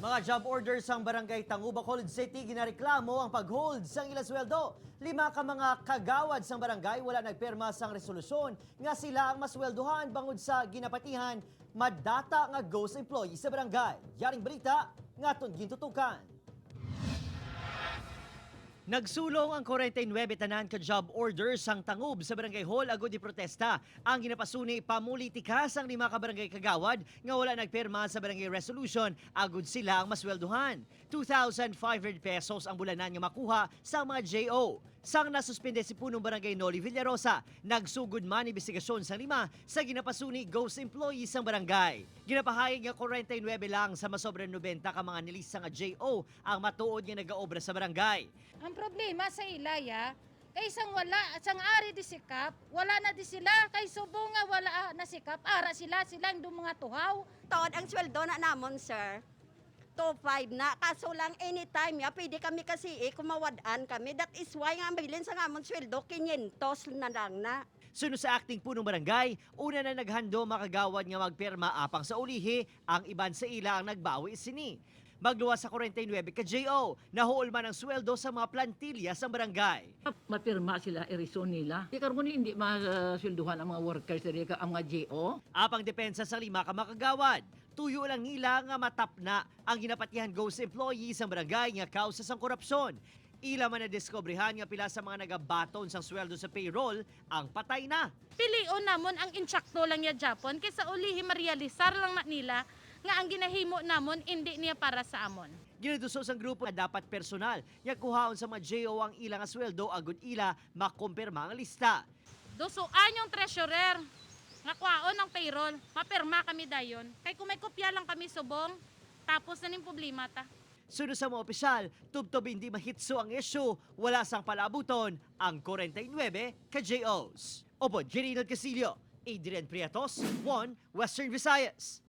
Mga job orders ang barangay Tangub, Bacolod City, ginareklamo ang pag-hold sang ilang sweldo. 5 ka mga kagawad sang barangay wala nagperma sang resolusyon nga sila ang masweldohan bangod sa ginapatihan madata nga ghost employee sa barangay. Yaring balita ngaton gintutukan. Nagsulong ang 49 tanan ka job orders sang Tangub sa Barangay Hall agud di protesta. Ang ginapasuni pamulitika sang 5 ka barangay kagawad nga wala nagperma sa barangay resolution agud sila ang masweldohan. 2,500 pesos ang bulanan nga makuha sa mga JO. Sang nasuspende si punong barangay Noli Villarosa, nagsugod man investigasyon sa 5 sa ginapasuni ghost employees sang barangay. Ginapahayag nga 49 lang sa masobra 90 ka mga nilista nga JO ang matuod nga nagaobra sa barangay. Ang problema sa ilaya, kay isang wala, sang ari di sikap, wala na di sila, kay subong nga wala na sikap, ara silang do mga tuhaw. Tod ang sweldo na namon, sir. 2.5 na. Kaso lang anytime ya, pwede kami kasi kumawadaan kami. That is why nga bilin sa namon sweldo, 500 na lang na. Sunod sa acting punong barangay, una na naghando makagawad nga magperma apang sa ulihi, ang iban sa ila ang nagbawi sini. Magluwas sa 49 ka JO, nahuol man ang sweldo sa mga plantilya sa barangay. Mapirma sila, irison nila. Di karon hindi maswelduhan ang mga workers, ang mga JO. Apang depensa sa 5 ka makagawad, tuyo lang nila nga matap na ang ginapatihan ghost employees sa barangay nga kausa sang korupsyon. Ila man na diskobrehan nga pila sa mga nagabaton sang sweldo sa payroll ang patay na. Pilion namon ang insakto lang ya Japon, kaysa ulihi marealisar lang na nila nga ang ginahimo namon hindi niya para sa amon. Ginuduso sang grupo nga dapat personal nga kuhaon sa mga JO ang ilang nga sweldo agud ila makumpirma ang lista. Dusuan yung treasurer, nga kwaon ang payroll, mapirma kami dayon. Kay kung may kopya lang kami subong, tapos na ning problema ta. Sunod sa mga opisyal, tubtob hindi mahitso ang issue, wala sang palabuton ang 49 ka JOs. Opo, Gerinald Casillo, Adrian Priatos, 1 Western Visayas.